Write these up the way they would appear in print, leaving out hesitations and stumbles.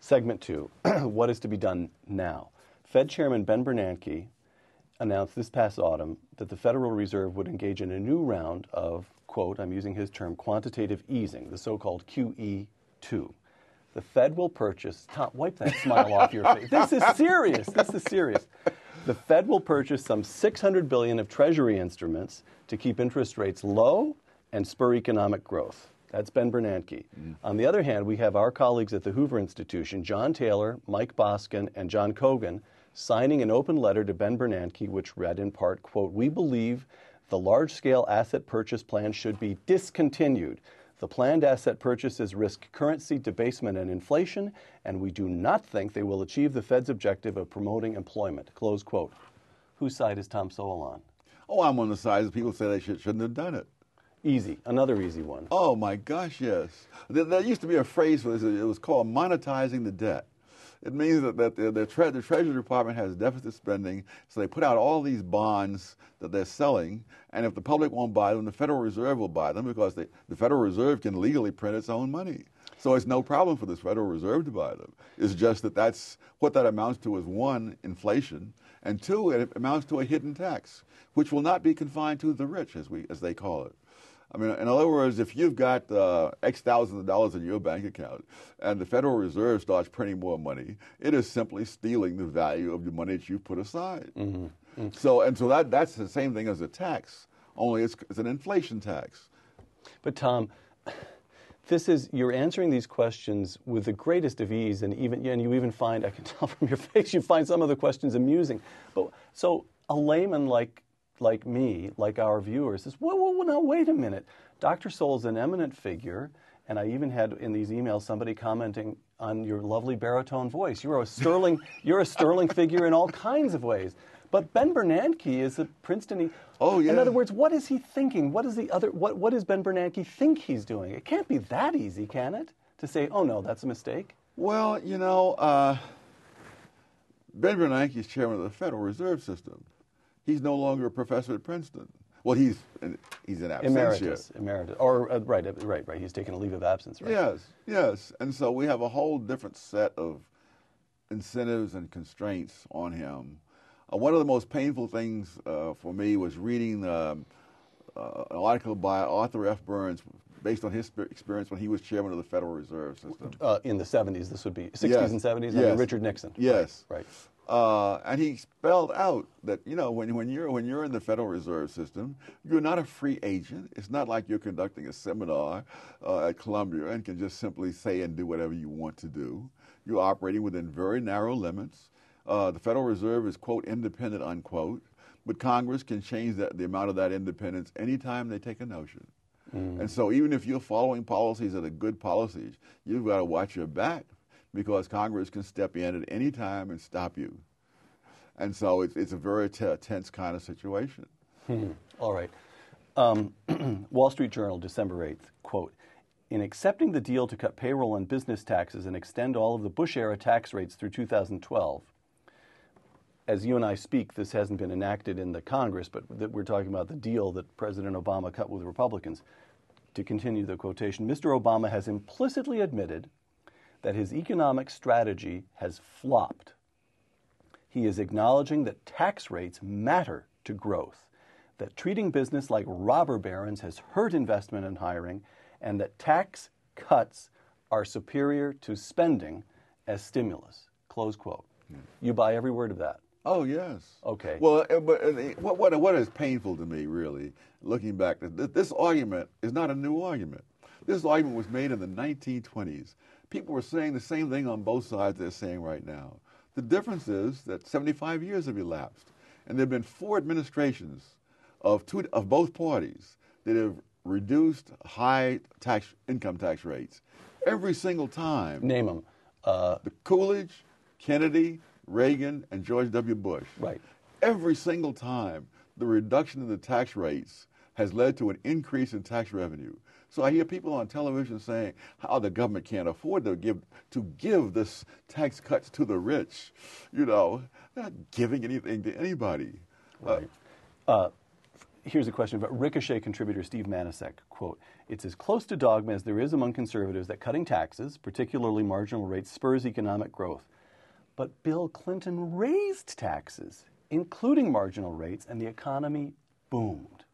Segment 2, what is to be done now? Fed Chairman Ben Bernanke announced this past autumn that the Federal Reserve would engage in a new round of, quote, I'm using his term, quantitative easing, the so-called QE2. The Fed will purchase, Tom, wipe that smile off your face. This is serious. This is serious. The Fed will purchase some $600 billion of Treasury instruments to keep interest rates low and spur economic growth. That's Ben Bernanke. On the other hand, we have our colleagues at the Hoover Institution, John Taylor, Mike Boskin, and John Kogan, signing an open letter to Ben Bernanke, which read in part, quote, we believe the large-scale asset purchase plan should be discontinued. The planned asset purchases risk currency debasement and inflation, and we do not think they will achieve the Fed's objective of promoting employment, close quote. Whose side is Tom Sowell on? Oh, I'm on the side that people say they shouldn't have done it. Easy. Another easy one. Oh, my gosh, yes. There used to be a phrase for this. It was called monetizing the debt. It means that the Treasury Department has deficit spending, so they put out all these bonds that they're selling, and if the public won't buy them, the Federal Reserve will buy them because the Federal Reserve can legally print its own money. So it's no problem for the Federal Reserve to buy them. It's just that that's what that amounts to is, one, inflation, and two, it amounts to a hidden tax, which will not be confined to the rich, as they call it. I mean, in other words, if you've got X thousands of dollars in your bank account and the Federal Reserve starts printing more money, it is simply stealing the value of the money that you put aside. Mm-hmm. Mm-hmm. So that's the same thing as a tax, only it's an inflation tax. But Tom, you're answering these questions with the greatest of ease, and you even find, I can tell from your face, you find some of the questions amusing. But so a layman like me, like our viewers, says, well, now wait a minute. Dr. Sowell's an eminent figure, and I even had in these emails somebody commenting on your lovely baritone voice. You're a sterling figure in all kinds of ways. But Ben Bernanke is a Princeton. Oh yeah. In other words, what is he thinking? What does Ben Bernanke think he's doing? It can't be that easy, can it? To say, oh no, that's a mistake. Well, Ben Bernanke is chairman of the Federal Reserve System. He's no longer a professor at Princeton. Well, he's in absentia. Emeritus. Or right. He's taken a leave of absence, right? Yes. And so we have a whole different set of incentives and constraints on him. One of the most painful things for me was reading an article by Arthur F. Burns based on his experience when he was chairman of the Federal Reserve System. In the 70s, this would be 60s and 70s, under Richard Nixon. Yes. Right. And he spelled out that, when you're in the Federal Reserve System, you're not a free agent. It's not like you're conducting a seminar at Columbia and can just simply say and do whatever you want to do. You're operating within very narrow limits. The Federal Reserve is, quote, independent, unquote, but Congress can change the amount of that independence anytime they take a notion. Mm. And so even if you're following policies that are good policies, you've got to watch your back, because Congress can step in at any time and stop you. And so it's a very tense kind of situation. All right. Wall Street Journal, December 8th, quote, in accepting the deal to cut payroll and business taxes and extend all of the Bush-era tax rates through 2012, as you and I speak, this hasn't been enacted in the Congress, but we're talking about the deal that President Obama cut with Republicans. To continue the quotation, Mr. Obama has implicitly admitted that his economic strategy has flopped. He is acknowledging that tax rates matter to growth, that treating business like robber barons has hurt investment and hiring, and that tax cuts are superior to spending as stimulus. Close quote. You buy every word of that? Oh, yes. Okay. Well, but what is painful to me, really, looking back, this argument is not a new argument. This argument was made in the 1920s. People were saying the same thing on both sides they're saying right now. The difference is that 75 years have elapsed, and there have been 4 administrations of both parties that have reduced high income tax rates every single time. Name them. The Coolidge, Kennedy, Reagan, and George W. Bush. Right. Every single time, the reduction in the tax rates has led to an increase in tax revenue. So I hear people on television saying how the government can't afford to give this tax cuts to the rich. They're not giving anything to anybody. Right. Here's a question about Ricochet contributor Steve Manasek, quote, "It's as close to dogma as there is among conservatives that cutting taxes, particularly marginal rates, spurs economic growth. But Bill Clinton raised taxes, including marginal rates, and the economy boomed.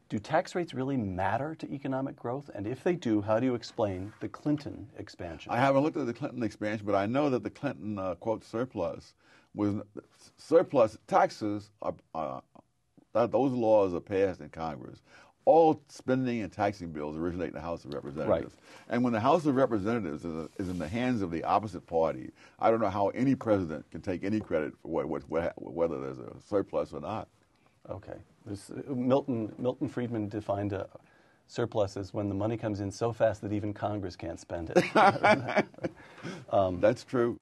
Do tax rates really matter to economic growth? And if they do, how do you explain the Clinton expansion?" I haven't looked at the Clinton expansion, but I know that the Clinton, quote, surplus taxes those laws are passed in Congress. All spending and taxing bills originate in the House of Representatives. Right. And when the House of Representatives is in the hands of the opposite party, I don't know how any president can take any credit for whether there's a surplus or not. Okay. Milton Friedman defined a surplus as when the money comes in so fast that even Congress can't spend it. That's true.